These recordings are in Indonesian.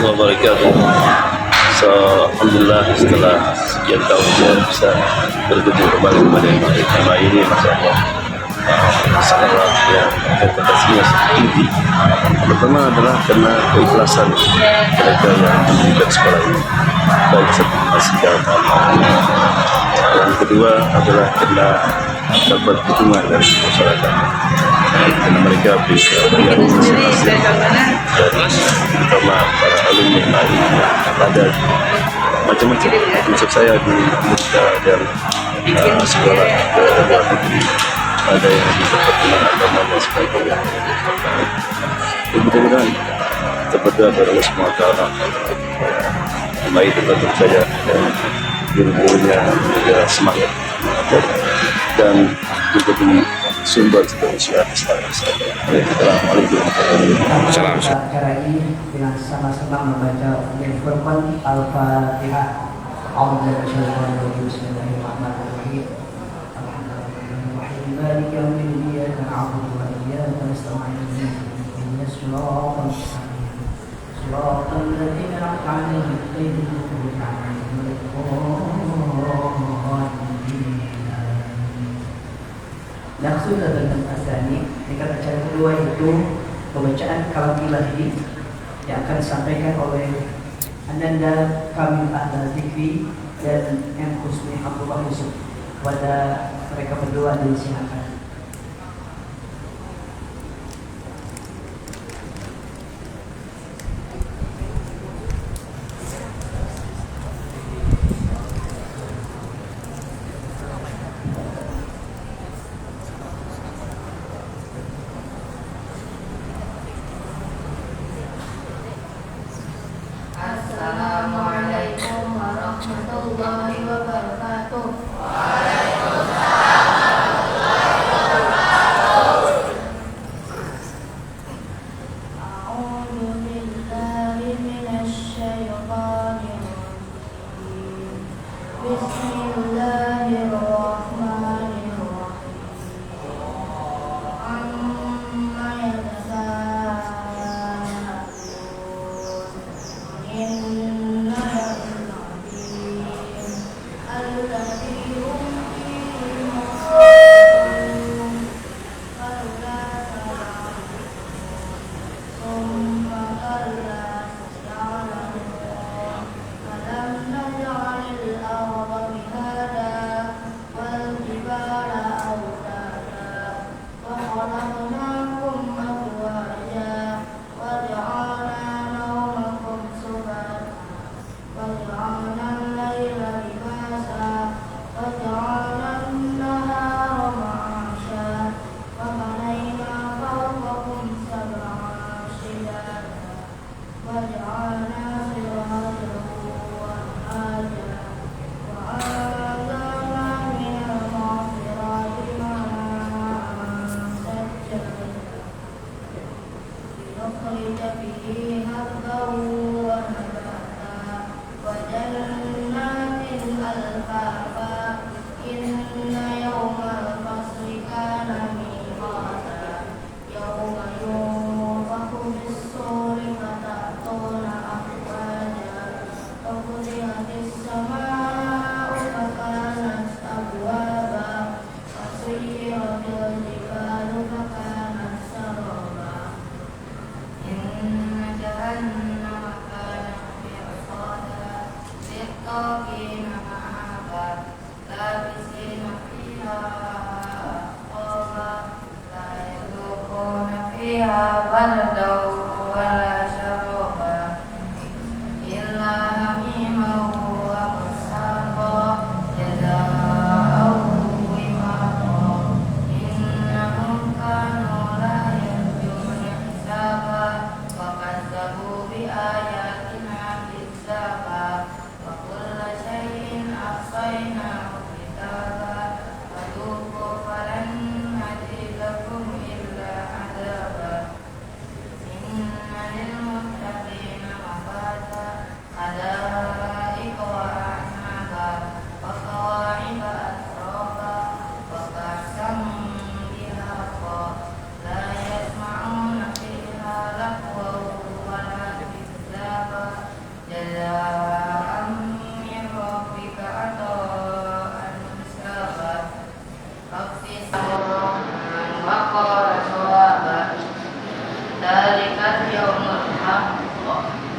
warahmatullahi wabarakatuh. So, alhamdulillah setelah sekian tahun saya bisa berkunjung kembali kepada tema ini, masya Allah. Sangat yang reputasinya tinggi. Pertama adalah karena keikhlasan mereka yang mendirikan sekolah ini, baik sertifikasi keagamaan. Yang kedua adalah karena dapat dukungan dari masyarakat, karena mereka bisa bayar masing-masing dari terutama para alumni lain yang ada macam-macam. Maksud saya di Amerika dan sekolah ke luar negeri, ada yang di Departemen Agama dan sebagainya. Mudah-mudahan kita berdoa kepada Allah SWT baik tetap percaya dan guru-gurunya juga semangat dan menjadi sumber kebersihan Islam. Assalamualaikum warahmatullahi wabarakatuh. Acara ini dengan sama-sama membaca Al-Furqan Al-Fatihah. Bismillahirrahmanirrahim. Maliki yaumiddin, iyyaka na'budu wa iyyaka nasta'in. Ihdinas siratal mustaqim. Siratal ladzina an'amta 'alaihim ghairil maghdubi 'alaihim waladdallin. Langsung tentang asani, tingkat acara kedua itu pembacaan kalam ilahi yang akan disampaikan oleh Ananda Kamil Ahla Zikri dan M. Husni Abdullah Yusuf. Kepada mereka berdua disilakan. Assalamualaikum warahmatullahi wabarakatuh. A'udzu billahi minasy syaithanir rajim. Bismillahirrahmanirrahim. Amma yatasaalun.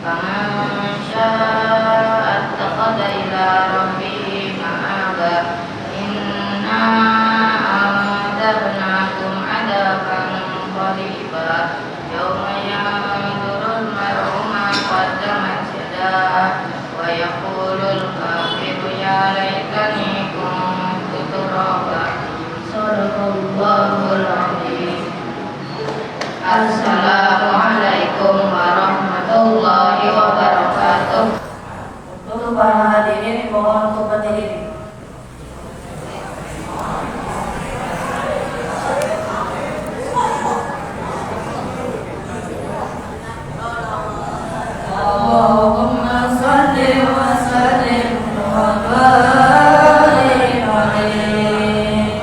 فمن شاء اتخذ إلى ربه مآبا إنا أنذرناكم عذابا قريبا يوم ينظر المرء ما قدمت يداه ويقول الكافر يا ليتني كنت ترابا صدق الله العظيم. Assalamualaikum warahmatullahi wabarakatuh. Untuk para hadirin mohon untuk berdiri. Allahumma shalli wa sallim wa barik alaihi.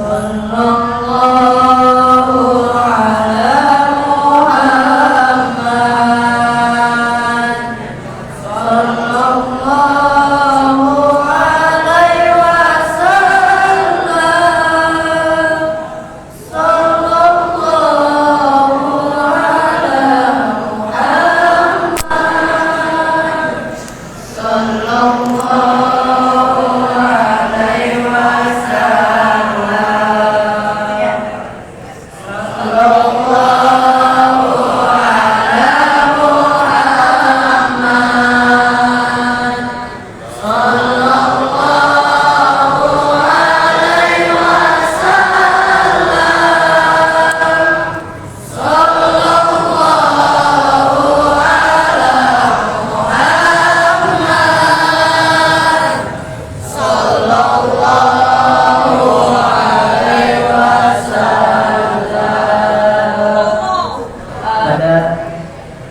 Sallallahu ala Muhammad. Sallallahu alaihi wasallam. Sallallahu ala Muhammad. Sallallahu alaihi wasallam.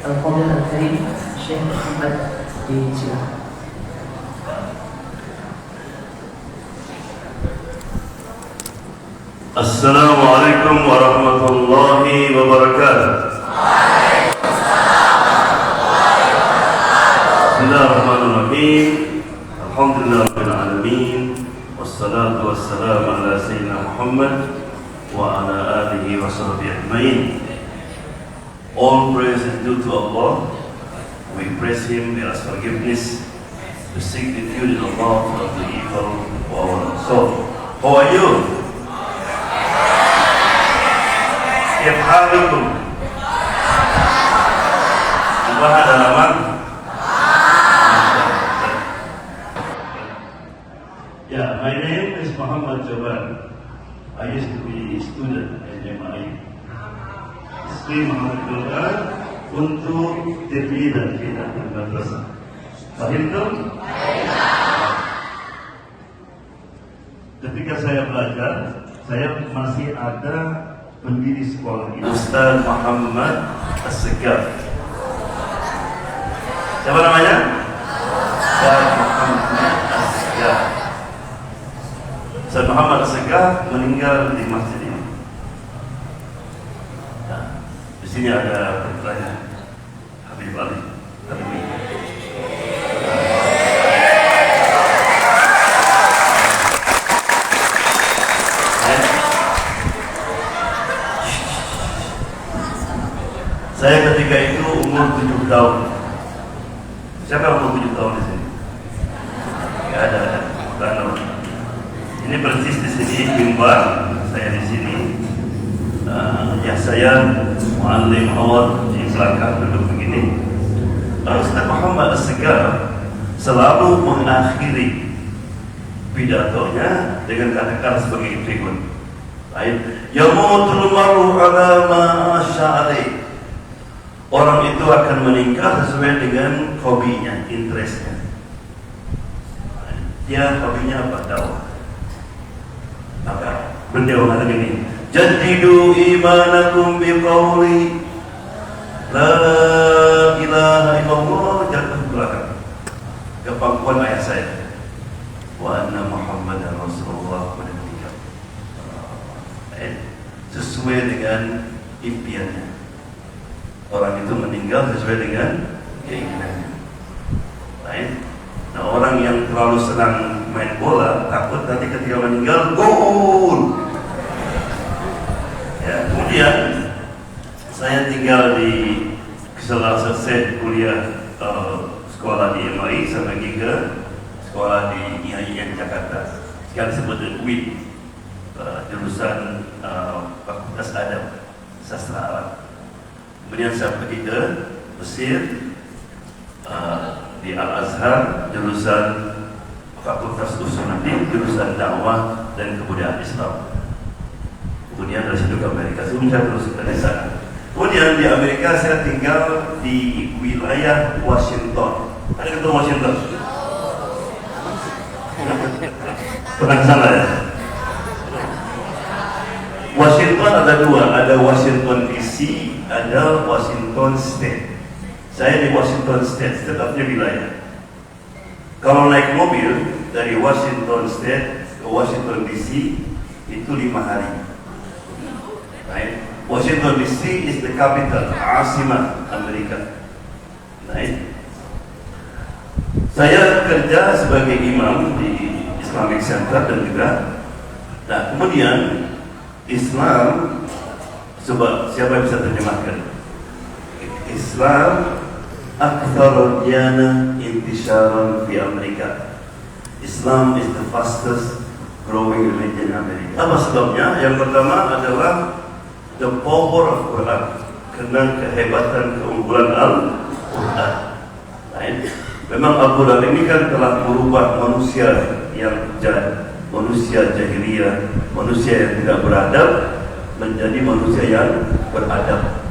Al-Fadhil Al-Karim Syekh Muhammad dipersilakan. Assalamualaikum warahmatullahi wabarakatuh. Bismillahirrahmanirrahim. Alhamdulillahirabbil alamin. Wassalatu wassalamu ala sayyidina Muhammad wa ala alihi wa sahbihi ajmain. All praise is due to Allah. We praise Him, we ask forgiveness, we seek refuge in Allah from the evil of our soul. How are you? Kif halukum? Apa halaman? Yeah, my name is Muhammad Jawan. I used to be a student at MI. Istri Muhammad Jawan untuk terlibat kita di madrasah. Fahim tu? Ketika saya belajar, saya masih ada pendiri sekolah ini, Ustaz Muhammad As-Segaf. Siapa namanya? Ustaz Muhammad As-Segaf. Ustaz Muhammad As-Segaf meninggal di masjid ini. Nah, di sini ada pertanyaan Habib Ali. Saya ketika itu umur 7 tahun. Siapa umur 7 tahun di sini? Tidak ada. Ini persis di sini mimbar saya di sini. Ya saya muallim awal di belakang duduk begini. Ustaz Muhammad As-Segaf selalu mengakhiri pidatonya dengan kata-kata sebagai berikut. Yamutul mar'u ala ma sya'ari. Orang itu akan meninggal sesuai dengan hobinya, interestnya. Dia hobinya apa? Dakwah. Maka beliau mengatakan ini, jaddidu imanakum biqauli la ilaha illallah, jatuh belakang ke pangkuan ayat saya, wa anna Muhammadan Rasulullah, meninggal sesuai dengan impiannya. Orang itu meninggal sesuai dengan keinginannya. Baik. Nah, orang yang terlalu senang main bola takut nanti ketika meninggal gol. Ya, kemudian Saya tinggal di setelah selesai kuliah sekolah di MI, saya pergi ke sekolah di IAIN Jakarta. Sekarang disebut UIN, jurusan Fakultas Adab Sastra Arab. Kemudian saya pergi ke Mesir, di Al-Azhar, jurusan Fakultas Usuluddin, jurusan dakwah dan kebudayaan Islam. Kemudian dari situ ke Amerika, sebelum saya terus ke sana. Kemudian di Amerika saya tinggal di wilayah Washington. Ada ketemu Washington? Pernah ke sana ya? Washington ada dua, ada Washington DC, ada Washington State. Saya di Washington State, tetapnya wilayah. Kalau naik mobil dari Washington State ke Washington DC itu 5 hari. Right? Washington DC is the capital, Asimah Amerika. Right? Saya kerja sebagai imam di Islamic Center dan juga. Nah, kemudian Islam, coba siapa yang bisa terjemahkan? Islam akthar diyana intisharan di Amerika. Islam is the fastest growing religion in Amerika. Apa sebabnya? Yang pertama adalah the power of Quran, karena kehebatan keunggulan Al-Quran. Memang Al-Quran ini kan telah merubah manusia yang jahat, manusia jahiliyah, manusia yang tidak beradab menjadi manusia yang beradab.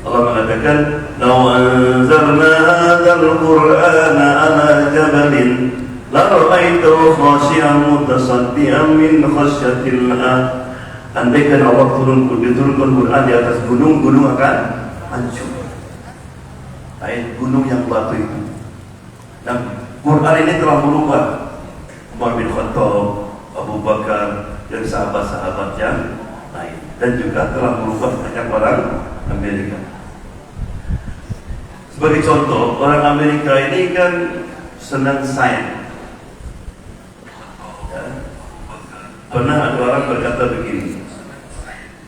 Allah mengatakan, "Law anzalna hadzal Qur'ana 'ala jabalin la ra'aitahu khashi'an mutasaddian min khasyatillah." Andaikan Allah diturunkan Quran di atas gunung, gunung akan hancur. Gunung yang batu itu. Nah, Quran ini telah merubah Umar bin Khattab, Abu Bakar, dan sahabat-sahabat yang lain, dan juga telah merubah banyak orang Amerika. Sebagai contoh, orang Amerika ini kan senang sains. Pernah ada orang berkata begini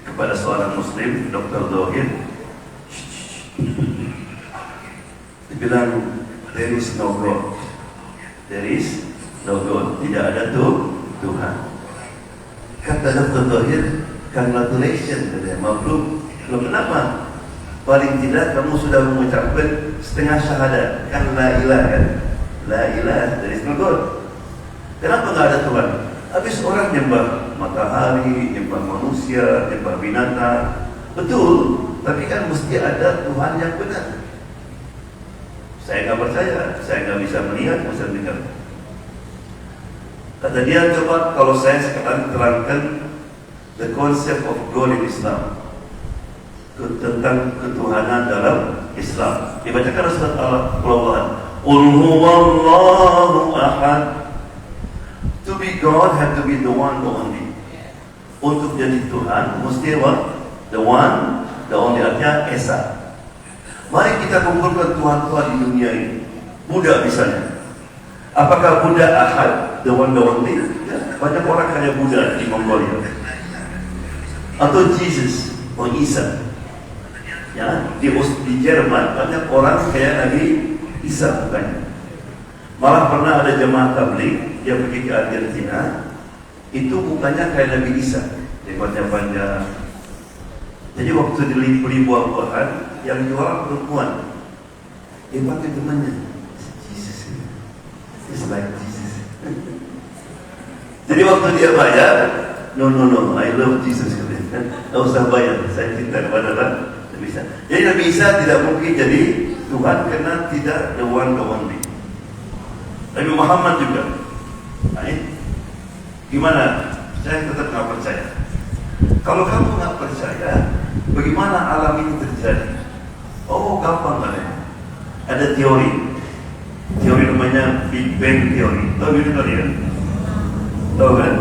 kepada seorang Muslim, Dr. Dohir, dibilang, there is no God, there is no God, tidak ada Tuhan. Kata Dr. Dohir, congratulations, mabruk. Loh, kenapa? Paling tidak kamu sudah mengucapkan setengah syahadat, kan la ilaha, kan? La ilaha, there is no God. Kenapa nggak ada Tuhan? Habis orang nyembah matahari, nyembah manusia, nyembah binatang. Betul, tapi kan mesti ada Tuhan yang benar. Saya nggak percaya, saya nggak bisa melihat, bisa dengar. Kata dia, coba kalau saya sekarang terangkan the concept of God in Islam, tentang ketuhanan dalam Islam. Dibacakan surat Al-Quran. Qul huwallahu ahad. To be God have to be the one, the only. Untuk jadi Tuhan mesti what? The one, the only, artinya Esa. Mari kita kumpulkan Tuhan-Tuhan di dunia ini. Buddha misalnya. Apakah Buddha ahad, the one, the only? Ya, banyak orang hanya Buddha di Mongolia. Atau Jesus, atau Isa. Ya, di Jerman banyak orang kayak Nabi Isa bukannya. Malah pernah ada jemaah tabligh, dia pergi ke Argentina, itu mukanya kayak Nabi Isa, rambutnya panjang. Jadi waktu beli buah-buahan, yang jual perempuan, dia panggil temannya, Jesus, it's like Jesus. Jadi waktu dia bayar, no, I love Jesus, nggak usah bayar, saya cinta kepada Nabi Isa. Jadi Nabi Isa tidak mungkin jadi Tuhan karena tidak the one, the only. Nabi Muhammad juga. Gimana? Saya tetap nggak percaya. Kalau kamu nggak percaya, bagaimana alam ini terjadi? Oh, gampang kan? Ada teori namanya Big Bang Theory. Tahu itu kalian? Tahu kan?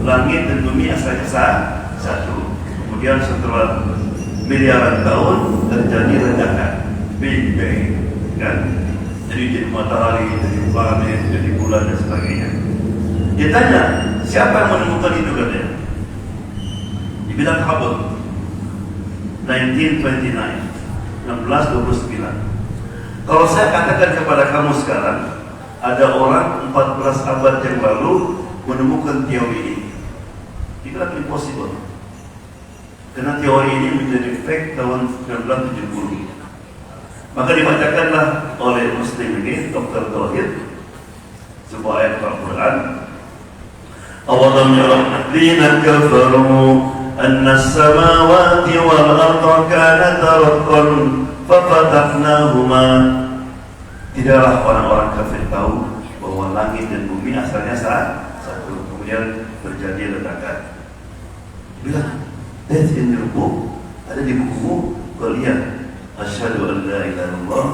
Langit dan bumi asalnya satu. Kemudian setelah miliaran tahun terjadi ledakan Big Bang, kan? Jadi matahari, jadi planet, jadi bulan dan sebagainya. Dia tanya, siapa yang menemukan itu katanya? Dibilang Hubble. 1629. Kalau saya katakan kepada kamu sekarang, ada orang 14 abad yang lalu menemukan teori ini, itu impossible. Karena teori ini menjadi fake tahun 1970. Maka dibacakanlah oleh Muslim ini, Dr. Tauhid, sebuah ayat Al-Quran. Awalam yara alladziina kafaru anna as-samawati wal arda kanata ratqan fafatahnaahuma. Tidaklah orang-orang kafir tahu bahwa langit dan bumi asalnya satu, kemudian terjadi ledakan. Bilang, that's in your book, ada di bukumu. Kau lihat, asyhadu an la ilaha illallah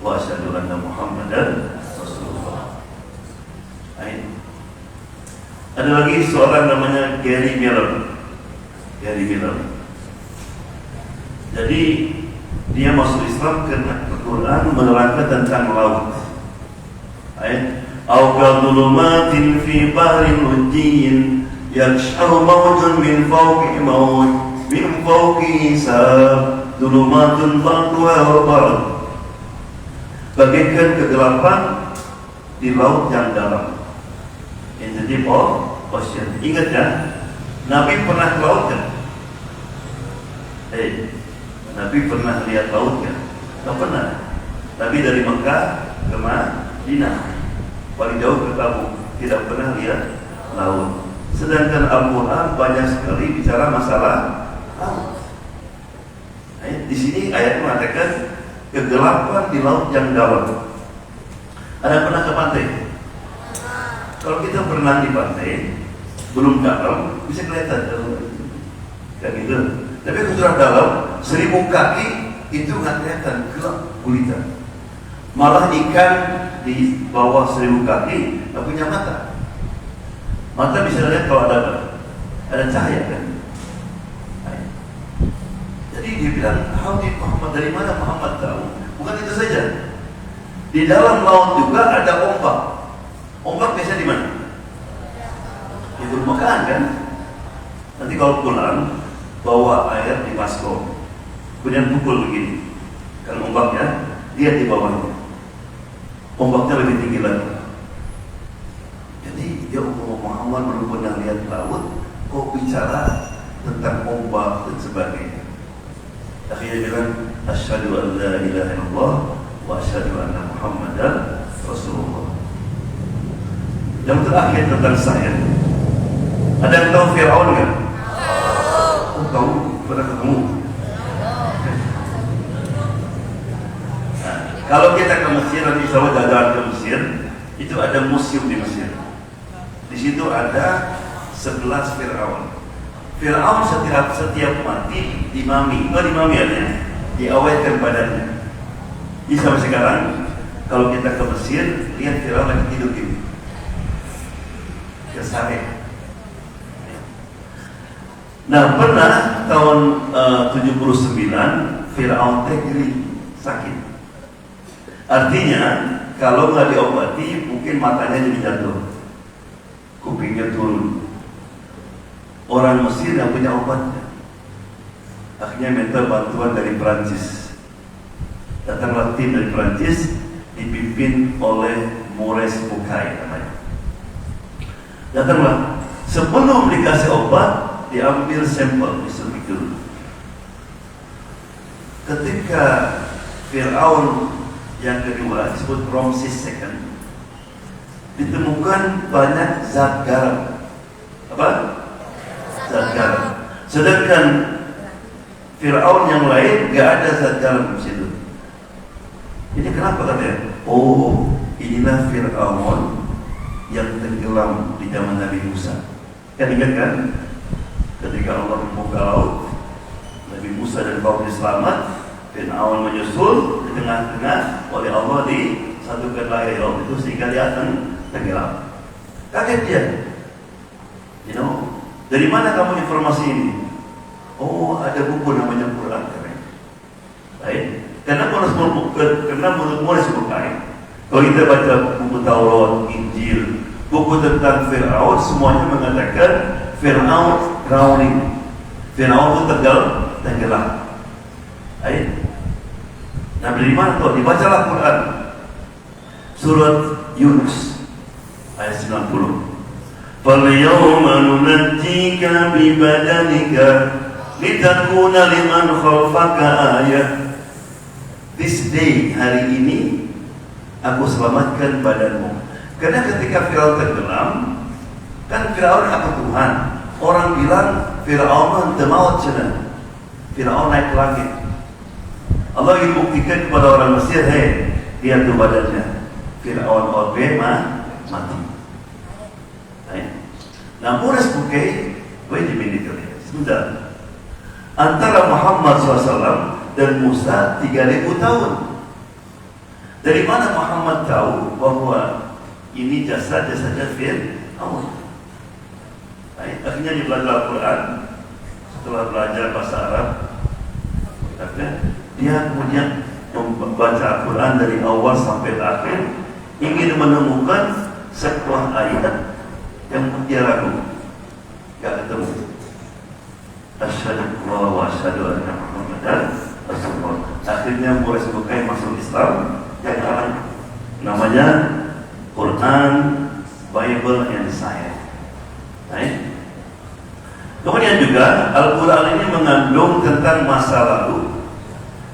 wa asyhadu anna Muhammadan Rasulullah. Ada lagi seorang namanya Gary Miller. Jadi dia masuk Islam karena Al-Quran menerangkan tentang laut. Au kadulumatin fi bahrin lujjin yakshahu mawjun min fawqi mawj min fawqi sab dulumatun ba'duha ba'd. Bagaikan kegelapan di laut yang dalam, in the deep ocean. Ingat ya, Nabi pernah ke laut kan? Nabi pernah lihat laut kan? Tak pernah. Nabi dari Mekah ke Madinah, paling jauh ke Tabuk, tidak pernah lihat laut. Sedangkan Al-Quran banyak sekali bicara masalah laut. Di sini ayat mengatakan kegelapan di laut yang dalam. Ada pernah ke pantai? Kalau kita berenang di pantai, belum dalam, bisa kelihatan kayak gitu. Tapi kalau sudah dalam, 1000 kaki itu nggak kelihatan, gelap gulita. Malah ikan di bawah 1000 kaki nggak punya mata. Mata bisa lihat kalau ada cahaya kan. Jadi dia bilang, Muhammad, dari mana Muhammad tahu? Bukan itu saja. Di dalam laut juga ada ombak. Ombak biasanya di mana? Di permukaan kan. Nanti kalau pulang, bawa air di baskom, kemudian pukul begini, kan ombaknya, lihat di bawahnya, ombaknya lebih tinggi lagi. Jadi dia Muhammad belum pernah lihat laut, kok bicara tentang ombak dan sebagainya. Akhirnya bilang, asyhadu an la ilaha illallah wa asyhadu anna Muhammadan Rasulullah. Yang terakhir tentang saya, ada yang tahu Fir'aun kan? Tahu, pernah ketemu. Nah, kalau kita ke Mesir, nanti insya Allah jalan ke Mesir, itu ada museum di Mesir. Di situ ada 11 Fir'aun. Fir'aun setiap mati dimami artinya diawetkan badannya. Jadi sampai sekarang kalau kita ke Mesir, lihat Fir'aun lagi tidur gini, kesare. Nah, pernah tahun 79 Fir'aun sakit. Artinya kalau nggak diobati mungkin matanya jadi jatuh, kupingnya turun. Orang Mesir yang punya obatnya. Akhirnya minta bantuan dari Perancis. Datanglah tim dari Perancis dipimpin oleh Maurice Bucaille namanya. Datanglah, sebelum dikasih obat diambil sampel, disuntik dulu. Ketika Fir'aun yang kedua disebut Ramses II, ditemukan banyak zat garam. Apa? Zat garam. Sedangkan Fir'aun yang lain gak ada zat garam di situ. Ini kenapa katanya? Oh, inilah Fir'aun yang tenggelam di zaman Nabi Musa. Kan ingat kan? Ketika Allah membuka laut, Nabi Musa dan kaumnya selamat, Fir'aun menyusul di tengah-tengah, oleh Allah disatukan lagi laut itu sehingga dia akan tenggelam. Kaget dia. Dari mana kamu informasi ini? Oh, ada buku namanya Quran. Baik. Karena menurut Maurice Bucaille, kalau kita baca buku Taurat, Injil, buku tentang Fir'aun, semuanya mengatakan Fir'aun drowning. Fir'aun itu tenggelam. Nah, dari mana tuh? Dibacalah Quran. Surat Yunus ayat 90. Falyawma nunajjika bibadanika litakuna liman khalfaka ayah. This day, hari ini aku selamatkan badanmu. Karena ketika Firaun tenggelam, kan Firaun apa Tuhan? Orang bilang Firaun maut cenah. Firaun naik ke langit. Allah ingin buktikan kepada orang Mesir, lihat tuh badannya. Firaun mati. Namun sebagai wait a minute, sebentar. Antara Muhammad SAW dan Musa 3.000 tahun. Dari mana Muhammad tahu bahwa ini jasa-jasanya Fir'aun? Akhirnya dia belajar Al-Quran. Setelah belajar bahasa Arab, dia kemudian membaca Al-Quran dari awal sampai akhir, ingin menemukan sebuah ayat yang dia ragu, gak ketemu. Asyhadu wa asyhadu anna Muhammadan Rasulullah. Akhirnya mulai sebagai masuk Islam yang namanya Quran, Bible and Science. Kemudian juga Al-Quran ini mengandung tentang masa lalu,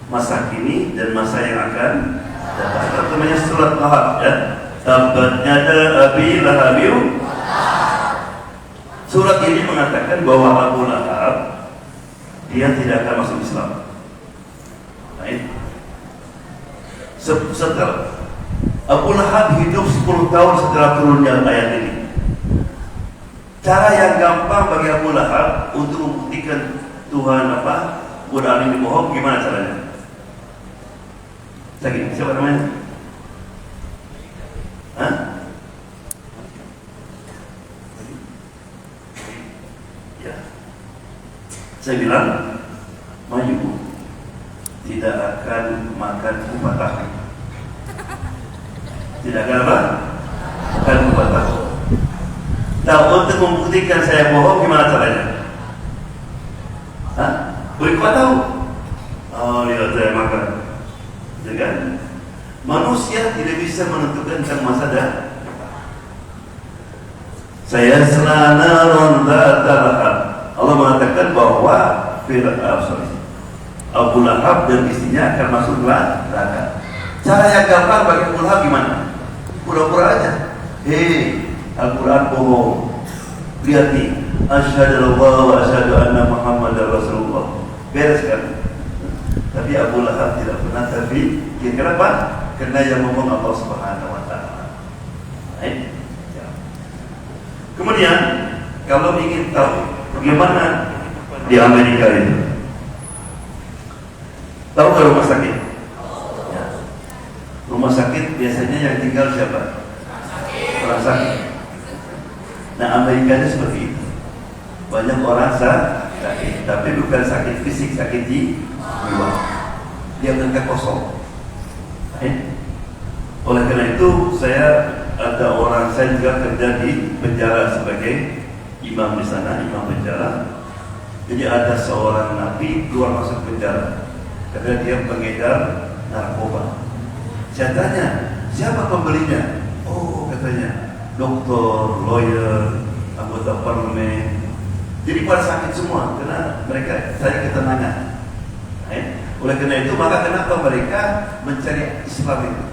masa kini, dan masa yang akan datang. Namanya surat Lahab, ya. Tabbat yada abi lahabiu. Surat ini mengatakan bahwa Abu Lahab dia tidak akan masuk Islam. Setelah Abu Lahab hidup 10 tahun setelah turunnya ayat ini. Cara yang gampang bagi Abu Lahab untuk membuktikan Tuhan Quran ini bohong, gimana caranya? Siapa namanya? Hah? Ya. Saya bilang, Mayu tidak akan makan kupat tahu. Tidak akan apa? Makan kupat tahu. Nah, untuk membuktikan saya bohong, gimana caranya? Hah? Beri kupat tahu? Oh, lihat saya makan. Kan? Manusia tidak bisa menentukan tentang masa depan. Saya selana ronda talahab. Allah mengatakan bahwa Abu Lahab dan istrinya akan masuk neraka. Cara yang gampang bagi Abu Lahab gimana? Pura-pura aja. Al-Quran bohong. Lihat nih, asyhadu wa asyhadu anna Muhammadar Rasulullah. Beres kan? Tapi Abu Lahab tidak pernah terpikir. Kenapa? Karena yang ngomong Allah Subhanahu wa Ta'ala. Kemudian, kalau ingin tahu bagaimana di Amerika itu, tahu ke rumah sakit? Ya. Rumah sakit biasanya yang tinggal siapa? Orang sakit. Nah, Amerika itu seperti itu. Banyak orang sakit, tapi bukan sakit fisik, sakit jiwa. Dia mereka kosong. Oleh karena itu, ada orang saya juga kerja di penjara sebagai imam di sana, imam penjara. Jadi ada seorang napi keluar masuk penjara karena dia pengedar narkoba. Saya tanya, siapa pembelinya? Oh, katanya dokter, lawyer, anggota parlemen. Jadi pada sakit semua karena mereka cari ketenangan. Oleh karena itu, maka kenapa mereka mencari Islam itu?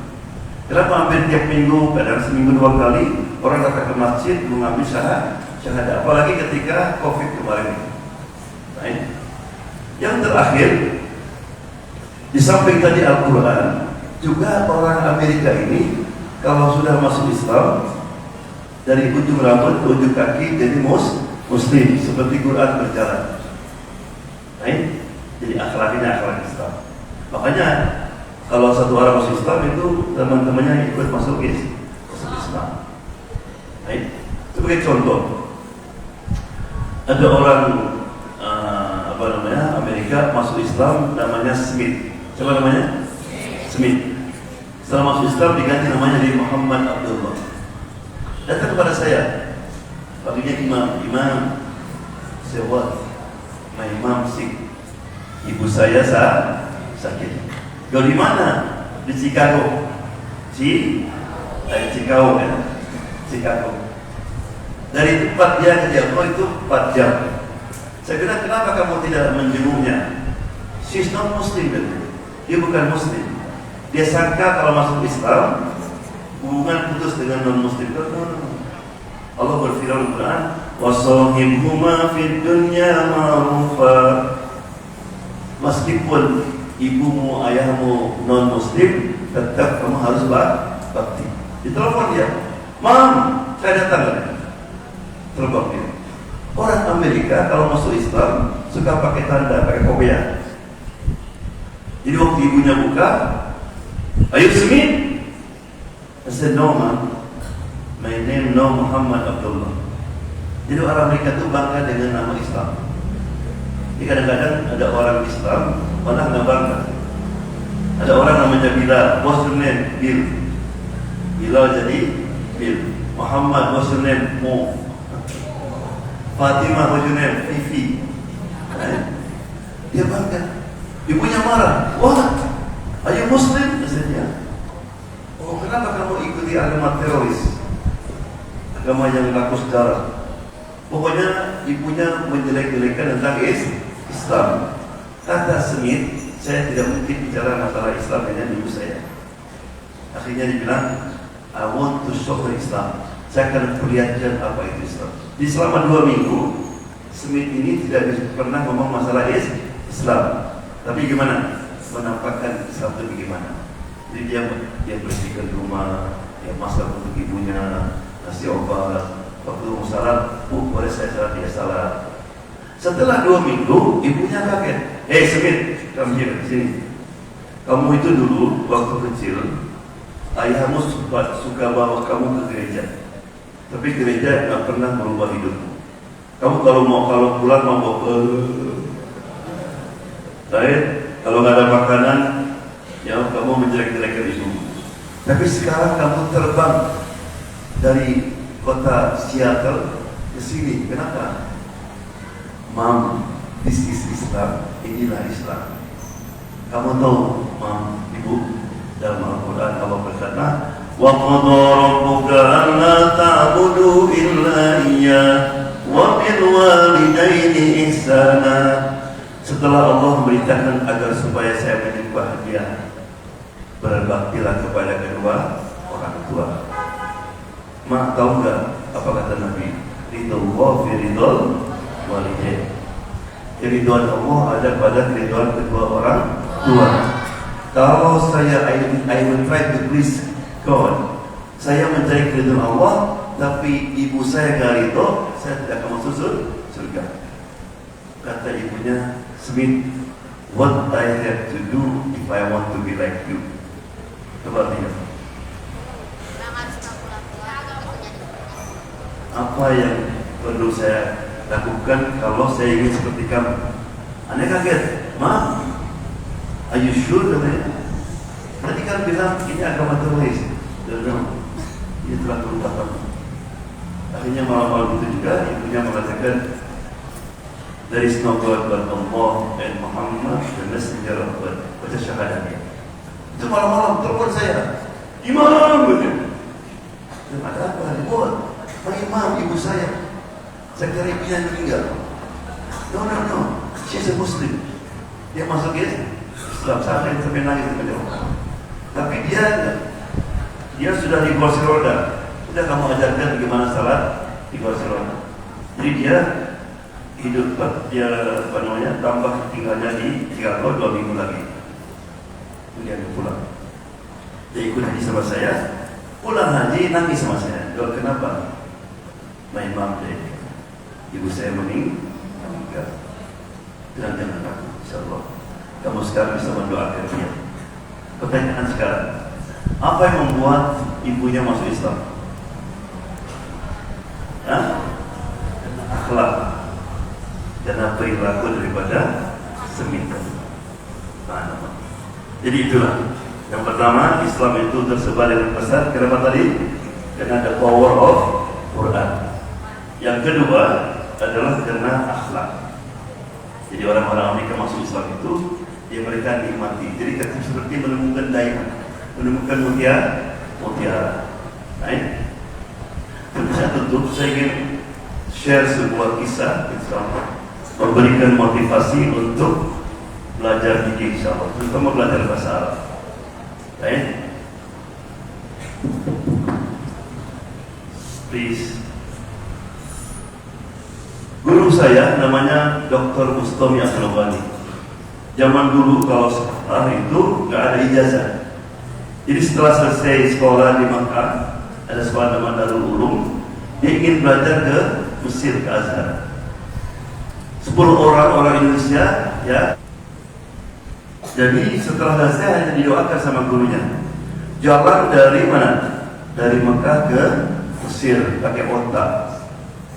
Kenapa hampir tiap minggu, kadang seminggu 2 kali orang datang ke masjid mengambil syahadat, apalagi ketika COVID kemarin. Yang terakhir, di samping tadi Al-Quran, juga orang Amerika ini kalau sudah masuk Islam, dari ujung rambut ke ujung kaki jadi Muslim, seperti Quran berjalan. Jadi akhlaknya akhlak Islam. Makanya kalau satu orang masuk Islam itu teman-temannya ikut masuk Islam. Sebagai contoh, ada orang Amerika masuk Islam, namanya Smith. Siapa namanya? Smith. Setelah masuk Islam diganti namanya jadi Muhammad Abdullah. Datang kepada saya, panggilnya Imam Sewat, Imam Sik. Ibu saya sakit. Kau di mana? Di Chicago. Chicago kan? Chicago. Dari tempat dia ke Jepang itu 4 jam. Saya kira kenapa kamu tidak menjenguknya? She's not Muslim, dia bukan Muslim. Dia sangka kalau masuk Islam hubungan putus dengan non Muslim. Allah berfirman dalam Quran, "Wasahibhuma fid dunya ma'rufa." Meskipun ibumu, ayahmu non Muslim, tetap kamu harus bakti. Ditelepon dia, "Mam, saya datang." Telepon dia. Orang Amerika kalau masuk Islam suka pakai tanda, pakai kopiah. Jadi waktu ibunya buka, "Are you Smith?" I said, "No, ma'am. My name no Muhammad Abdullah." Jadi orang Amerika itu bangga dengan nama Islam. Jadi kadang-kadang ada orang Islam malah nggak bangga. Ada orang namanya Bilal, what's your name? Bill. Bilal jadi Bill. Muhammad, what's your name? Mo. Fatimah, what's your name? Fifi. Dia bangga. Ibunya marah. What? Are you Muslim? Maksudnya, oh kenapa kamu ikuti agama teroris? Agama yang rakus darah. Pokoknya ibunya menjelek-jelekan tentang Islam. Kata Smith, saya tidak mungkin bicara masalah Islam dengan ibu saya. Akhirnya dibilang, I want to show her Islam. Saya akan perlihatkan apa itu Islam. Di selama 2 minggu, Smith ini tidak pernah ngomong masalah Islam. Tapi gimana? Menampakkan Islam itu bagaimana? Jadi dia bersihkan rumah, dia masak untuk ibunya, kasih obat. Waktu mau salat, boleh saya salat? Dia salat. Setelah 2 minggu, ibunya kaget. Smith, kamu sini. Kamu itu dulu waktu kecil, ayahmu suka bawa kamu ke gereja. Tapi gereja nggak pernah merubah hidupmu. Kamu kalau pulang mau bawa kalau nggak ada makanan, ya kamu menjelek-jelekan ibu. Tapi sekarang kamu terbang dari kota Seattle ke sini. Kenapa? Mom, this is Islam. Inilah Islam. Kamu tahu, Mom, Ibu, dalam Al-Quran Allah berkata, "Wa qadha rabbuka alla ta'budu illa iyyah wa bil walidayni ihsana." Setelah Allah memberitakan agar supaya saya menyembah Dia, berbaktilah kepada kedua orang tua. Mak, tahu nggak apa kata Nabi? Ridho fi ridhol walidain. Keridhaan Allah ada pada keridhaan kedua orang tua. Kalau saya I will try to please God, saya mencari keridhaan Allah, tapi ibu saya nggak ridho, saya tidak akan masuk surga. Kata ibunya, Smith, what I have to do if I want to be like you? Coba lihat. Apa yang perlu saya lakukan kalau saya ingin seperti kamu? Aneh kaget. Ma, are you sure? Tadi kan bilang ini agama teroris. Ini telah berubah kamu. Akhirnya malam-malam itu juga ibunya mengatakan, there is no God but Allah and Muhammad the messenger of God. Baca syahadatnya. Itu malam-malam telepon saya. Imam betul. Dan ada apa? Dibuat. Pak Imam, ibu saya kira ibunya meninggal. No. She's a Muslim. Dia masuk Islam sampai nangis di penjara. Tapi dia sudah di kursi roda. Sudah kamu ajarkan bagaimana salat di kursi roda. Jadi dia hidup, dia tambah tinggalnya di Chicago 2 minggu lagi. Kemudian dia pulang. Dia ikut haji sama saya. Pulang haji nangis sama saya. Kenapa? My mom dead. Ibu saya meninggal. Jangan takut, insyaallah. Kamu sekarang bisa mendoakan dia. Pertanyaan sekarang, apa yang membuat ibunya masuk Islam? Akhlak dan perilaku daripada seminta. Jadi itulah. Yang pertama, Islam itu tersebar dengan besar. Kenapa tadi? Karena ada power of Quran. Yang kedua adalah karena akhlak. Jadi orang-orang Amerika masuk Islam itu yang mereka nikmati. Jadi seperti menemukan diamond, menemukan mutiara. Baik. Tentu saya tutup, saya ingin share sebuah kisah, insyaallah, memberikan motivasi untuk belajar fikih, insyaallah, terutama belajar bahasa Arab. Baik. Please. Guru saya namanya Dr. Bustami Abdul-Ghani. Zaman dulu kalau sekolah itu nggak ada ijazah. Jadi setelah selesai sekolah di Makkah, ada sekolah namanya Darul Ulum, dia ingin belajar ke Mesir, ke Azhar. 10 orang Indonesia, ya. Jadi setelah selesai hanya didoakan sama gurunya. Jalan dari mana? Dari Mekah ke Mesir pakai onta,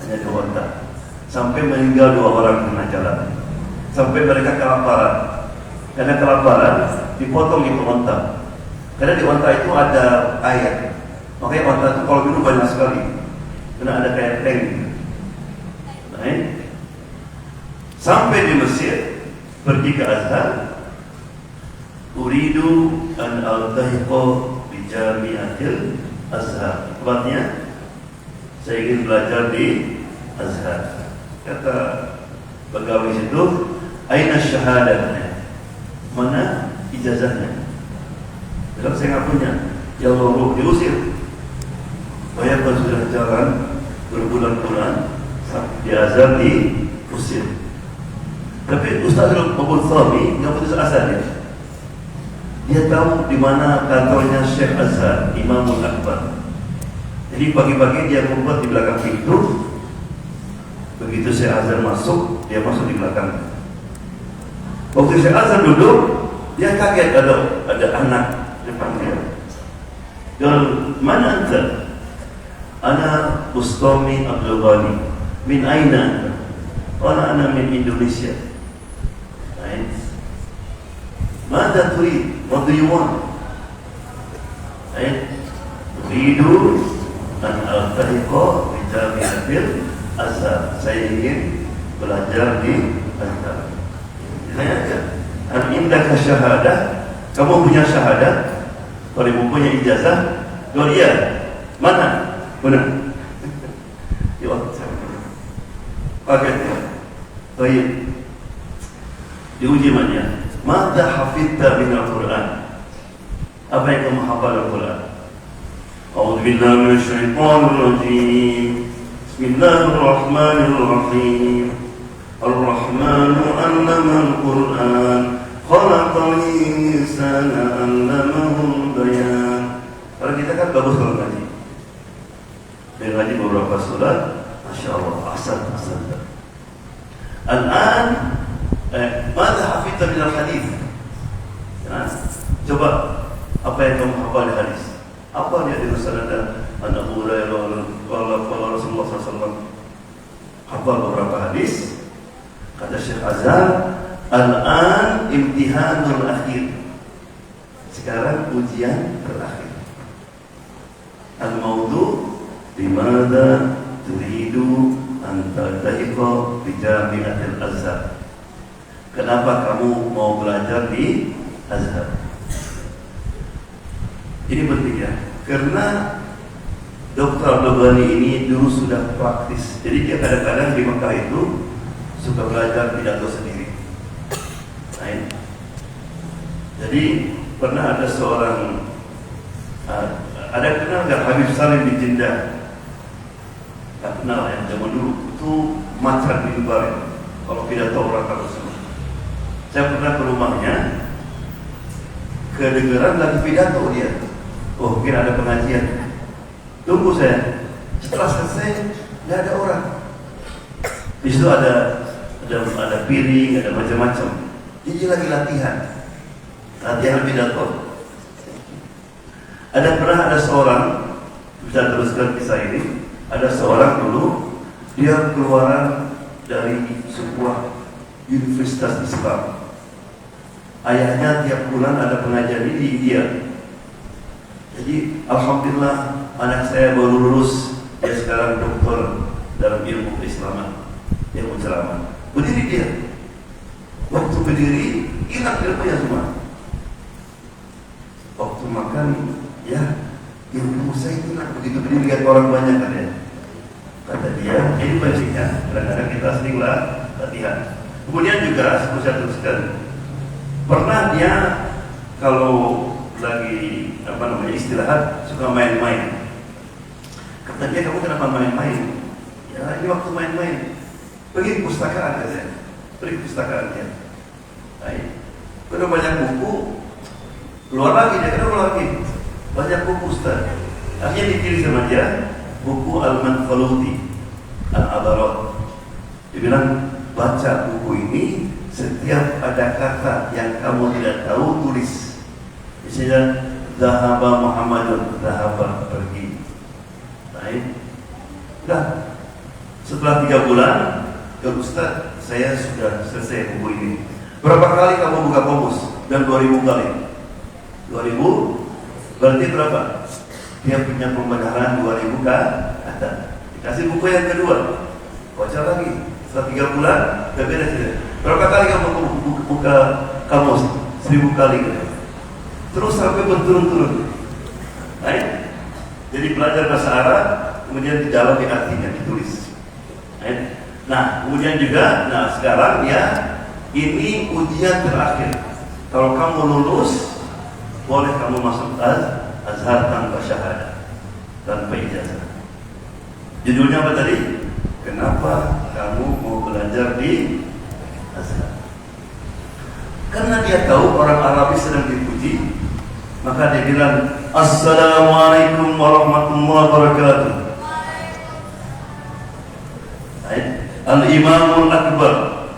hanya 2 onta. Sampai meninggal 2 orang kena jalan. Sampai mereka kelaparan. Karena kelaparan, dipotong itu onta. Karena di onta itu ada air. Makanya onta itu kalau minum banyak sekali. Karena ada kayak tank. Baik. Sampai di Mesir, pergi ke Azhar. Uridu an altahiqa bi Jami'atil Azhar. Tempatnya, saya ingin belajar di Azhar. Kata pegawai situ, aina syahadatnya? Mana ijazahnya? Bilang saya nggak punya. Ya Allah, diusir. Bayangkan sudah jalan berbulan-bulan di Azhar diusir. Tapi Ustaz Abdul Thami nggak putus asa dia. Dia tahu di mana kantornya Syekh Azhar, Imamul Akbar. Jadi pagi-pagi dia ngumpet di belakang pintu. Begitu Syekh Azhar masuk, dia masuk di belakang. Waktu Syekh Azhar duduk, dia kaget ada anak depan dia. Dan mana anda? Ana Bustami Abdul Ghani. Min aina? Ana min Indonesia. Mada turid? What do you want? Uridu an altahiqa bi Jami'atil Azhar. Saya ingin belajar di Azhar. Ditanyakan, an indaka syahadah? Kamu punya syahadah? Kalau ibu punya ijazah? Kalau iya, mana? Mana? Ya Allah, paketnya. Baik. Diuji mana? Mada hafidta min al-Quran? Apa yang kamu hafal Al-Quran? A'udzu billahi minasy syaithanir rajim. Bismillahirrahmanirrahim. Ar-Rahmanu 'allama al-Quran. Khalaqal insana 'allamahul bayan. Kalau kita kan bagus kalau ngaji. Dia ngaji beberapa surat, Masya Allah, ahsan. Al-an mada hafidta min al-hadith? Coba apa yang kamu hafal di hadis? Apa dia di Rasulullah? Abu Hurairah qala Rasulullah SAW. Hafal beberapa hadis. Kata Syekh Azhar, al-an imtihanul akhir. Sekarang ujian terakhir. Al-mawdu bimada turidu an taltahiqa bi Jami'atil Azhar. Kenapa kamu mau belajar di Azhar? Ini penting ya, karena Dr. Abdul Ghani ini dulu sudah praktis. Jadi dia kadang-kadang di Mekah itu suka belajar pidato sendiri. Nah, jadi pernah ada seorang, ada kenal nggak Habib Salim bin Jindah? Nggak kenal ya, zaman dulu itu macan di luar. Kalau pidato orang harus. Saya pernah ke rumahnya, kedengeran lagi pidato dia. Oh, mungkin ada pengajian. Tunggu saya. Setelah selesai, nggak ada orang. Di situ ada piring, ada macam-macam. Jadi lagi latihan pidato. Ada seorang, bisa teruskan kisah ini. Ada seorang dulu, dia keluaran dari sebuah universitas Islam. Ayahnya tiap bulan ada pengajian di India. Jadi alhamdulillah anak saya baru lulus, dia sekarang doktor dalam ilmu keislaman, ilmu ceramah. Berdiri dia. Waktu berdiri hilang ilmunya semua. Waktu makan, ya, ilmu saya hilang. Begitu berdiri lihat orang banyak kan ya. Kata dia, ini basic-nya. Kadang-kadang kita sering latihan. Kemudian juga, seperti saya teruskan, pernah dia kalau lagi istirahat suka main-main. Kata dia, kamu kenapa main-main? Ya, ini waktu main-main. Pergi ke pustakaan katanya. Pergi ke pustakaan dia. Baik. Udah banyak buku, keluar lagi dia, keluar lagi. Banyak buku Ustaz. Akhirnya dipilih sama dia buku Al-Manfaluti Al-Abarat. Dia bilang, baca buku ini, setiap ada kata yang kamu tidak tahu, tulis. Misalnya, Zahaba Muhammadun, Zahaba pergi. Baik. Dah. Setelah 3 bulan, ya Ustaz, saya sudah selesai buku ini. Berapa kali kamu buka komus? Dan 2000 kali. 2000 berarti berapa? Dia punya pembenaran 2000 kan? Ada. Dikasih buku yang kedua, baca lagi. Setelah 3 bulan, udah beres ya. Berapa kali kamu buka kamus? 1000 kali kan? Terus sampai berturun-turun. Baik. Jadi belajar bahasa Arab, kemudian didalami artinya, ditulis. Baik. Nah, kemudian juga, sekarang ya, ini ujian terakhir. Kalau kamu lulus, boleh kamu masuk Azhar tanpa syahadah, tanpa ijazah. Judulnya apa tadi? Kenapa kamu mau belajar di Azhar? Karena dia tahu orang Arab sedang dipuji, maka dia bilang, Assalamualaikum warahmatullahi wabarakatuh. Al-Imamul Akbar,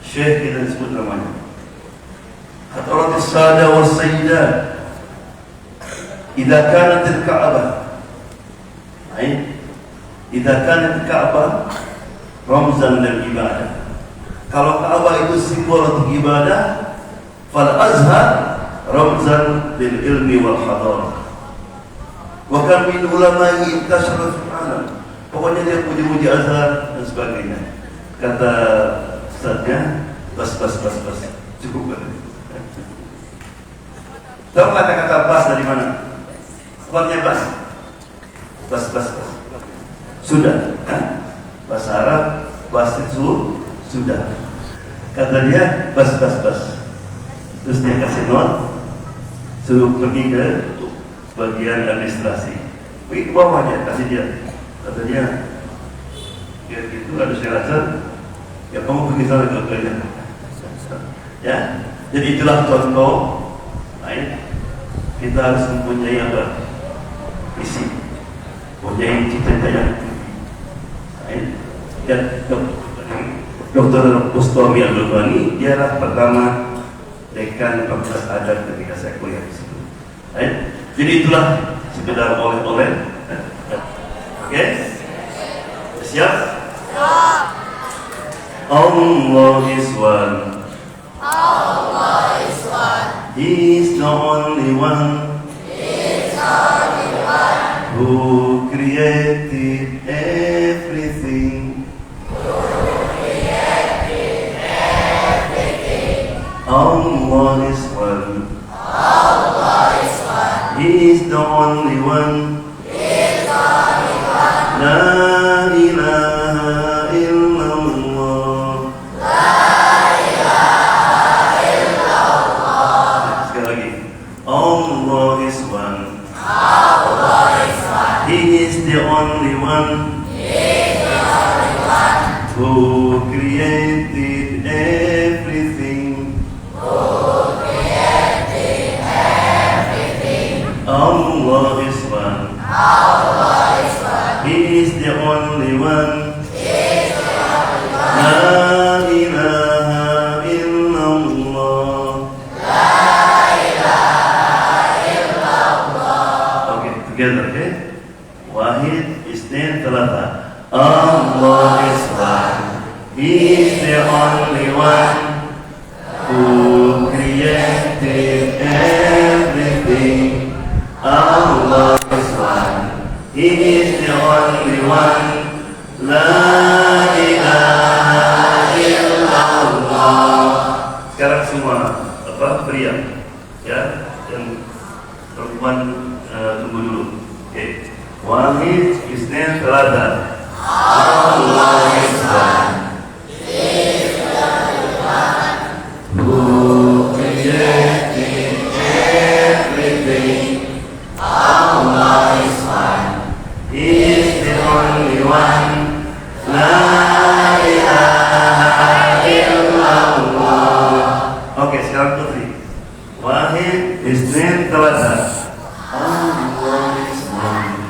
Syekh kita disebut namanya. Hadratus Sada wa Sayyidat, idza kanat al-Ka'bah, idza kanat al-Ka'bah ramzan lil ibadah. Kalau Ka'bah itu simbol untuk ibadah, fal Azhar ramzan lil ilmi wal hadarah. Wa kam min ulama'i intashara fil alam. Pokoknya dia puji-puji Azhar dan sebagainya. Kata ustaznya, bas. Cukup kan? Tahu kata-kata bas dari mana? Kuatnya bas. Bas. Sudah, kan? Bahasa Arab, bas itu sudah. Kata dia, bas. Terus dia kasih not, suruh pergi ke bagian administrasi. Pergi ke bawahnya, kasih dia. Kata dia, biar gitu ada syarat, ya kamu pergi sana ke kerja. Ya, jadi itulah contoh. Kita harus mempunyai apa? Visi, mempunyai cita-cita yang tinggi. Dan Dr. Bustami Al-Albani, dialah pertama dekan Fakultas Adab ketika saya kuliah di situ. Jadi itulah sekedar oleh-oleh. Oke? Siap? Allah is one. He is the only one. Who created everything. Allah is one. He is the only one. La ilaha illallah. Sekali lagi. Allah is one. He is the only one. Who created everything. Allah is one. He is the only one. La ilaha illallah. Okay, together, okay? Wahid, Isnin, Thalatha. Allah is one. He is the only one who created everything. Allah is one. He is the only one. La ilaha illallah. Sekarang semua pria. Ya, yang perempuan tunggu dulu. Oke. Wahid, isnin, thalatha. Allah Islam. Who created everything? Allah is one. He is the only one. La ilaha illallah. Oke, sekarang putri. Wahid, isnin, thalatha. Allah is one.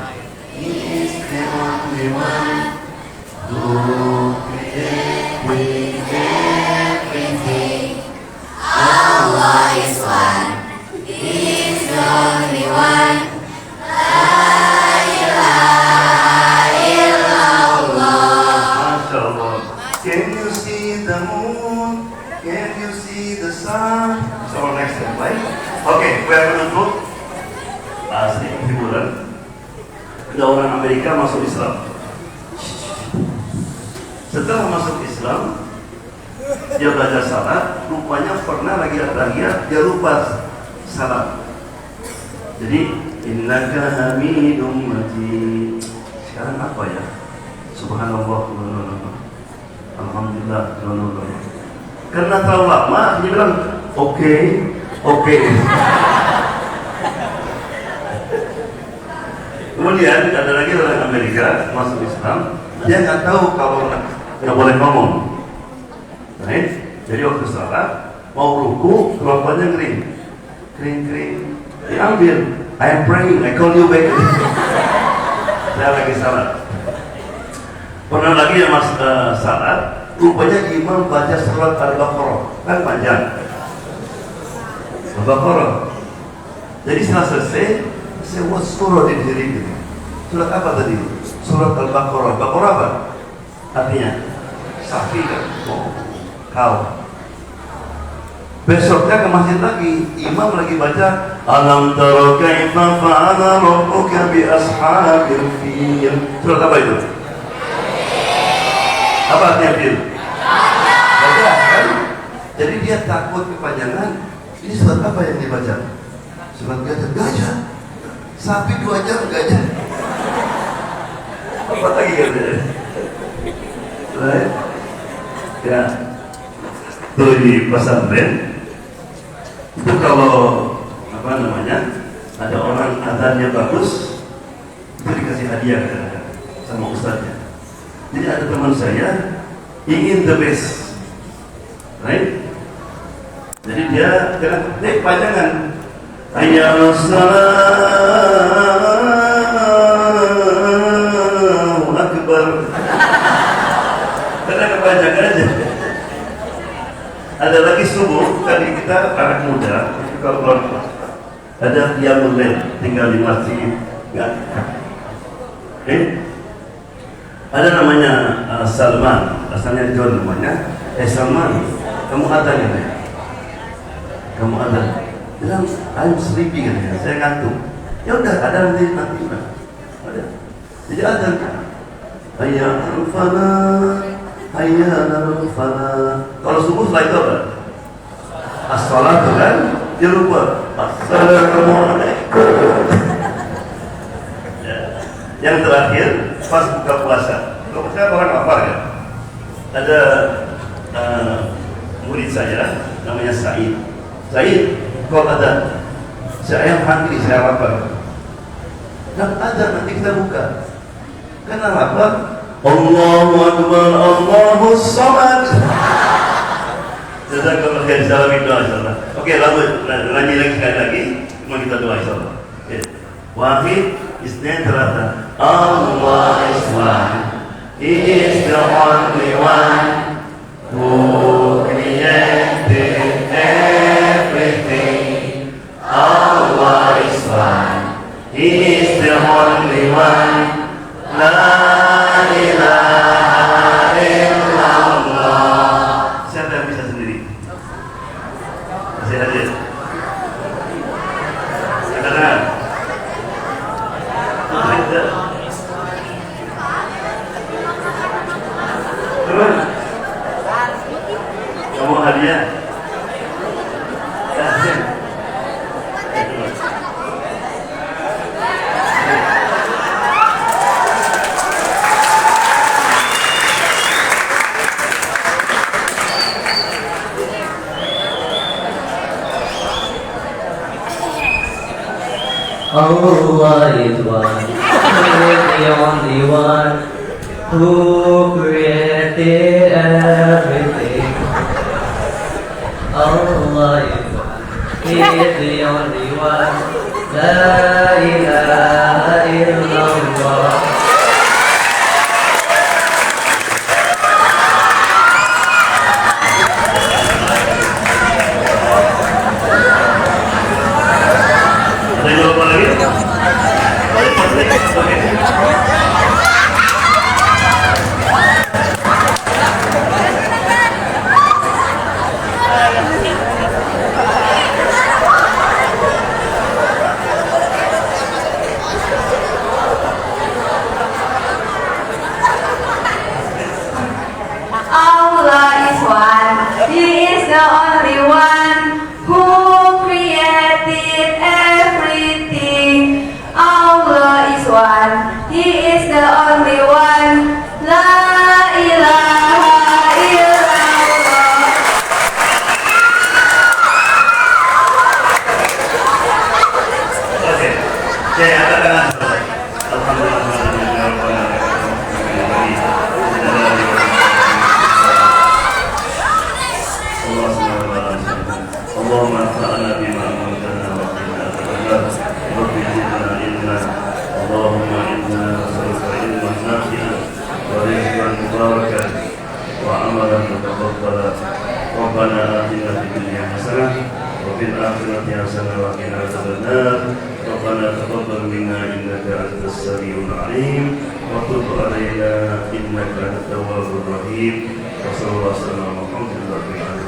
He is the only one. Who created everything? Allah is one. He is the only one. La ilaha illallah. MashaAllah. Can you see the moon? Can you see the sun? So next step, right? Okay, we are going to go. Sedikit hiburan. Ada orang Amerika masuk Islam. Setelah masuk Islam, dia belajar salat. Rupanya pernah lagi dia lupa salat. Jadi innaka hamidum majid. Sekarang apa ya? Subhanallah. Alhamdulillah. Karena terlalu lama, dia bilang oke. Kemudian ada lagi orang Amerika masuk Islam, dia nggak tahu kalau nggak boleh ngomong. Right? Jadi waktu salat mau ruku, kelakuannya kering. Diambil. I am praying. I call you back. Saya lagi salat. Pernah lagi yang salat, rupanya imam baca surat Al-Baqarah, kan panjang. Al-Baqarah. Jadi setelah selesai, saya buat surah di diri gitu. Surat apa tadi? Surat Al-Baqarah. Baqarah apa? Artinya sapi kan? Kau. Besoknya ke masjid lagi, imam lagi baca Alam tara kaifa fa'ala rabbuka bi ashabil fil. Surat apa itu? Apa artinya fil? Gajah kan? Jadi dia takut kepanjangan. Ini surat apa yang dibaca? Surat gajah. Sapi 2 jam gajah. Apa lagi katanya? Right? Ya. Tuh di pesantren itu kalau ada orang azannya bagus, itu dikasih hadiah kadang-kadang sama ustaznya. Jadi ada teman saya ingin the best, right? Jadi dia bilang, panjangan, Allahu Akbar. Karena kepanjangan aja. Ada lagi subuh, tadi kita anak muda, kalau keluar ada qiyamul lail, tinggal di masjid, enggak? Ada namanya Salman, asalnya John namanya. Salman, kamu adzan ya? Kamu adzan? Bilang, I'm sleepy kan? Saya ngantuk. Ya udah, ada nanti lah. Ada. Jadi adzan. Hayya al-falah. Kalau subuh setelah itu apa? As-salatu kan? Dia lupa. Assalamualaikum. Ya. Yang terakhir pas buka puasa. Kalau saya orang lapar ya. Ada murid saya namanya Said. Kalau ada saya hungry, saya lapar. Dan ada nanti kita buka. Karena lapar. Allahu Akbar, Allahu Samad. Jazakallahu khair, salam doa insyaallah. Oke, lanjut lagi sekali lagi, cuma kita doa insyaallah. Oke. Wahid, isnin, thalatha. Allah is one. He is the only one who created everything. Allah is one. He is the only one. La ilaha illallah. Siapa yang bisa sendiri? Masih ada. Silakan. Kamu hadiah. Allah is one. He is the only one who created everything. Allah is one. He is the only one. La ilaha illallah. Ada jawaban lagi? Oke. Allah is one. He is the only one who created everything. Allah is one. He is the only one. La ilaha illallah. Oke. Oke, angkat tangan. Alhamdulillah. اللهم انفعنا بما علمتنا وقنا عذاب النار رب زدنا علما اللهم انا نسالك علما نافعا ورزقا مباركا وعملا متقبلا ربنا اتنا في الدنيا حسنه وفي الاخره حسنه وقنا عذاب النار ربنا تقبل منا انك انت السميع العليم وتب علينا انك انت التواب الرحيم وصلى الله وسلم على محمد رب العالمين.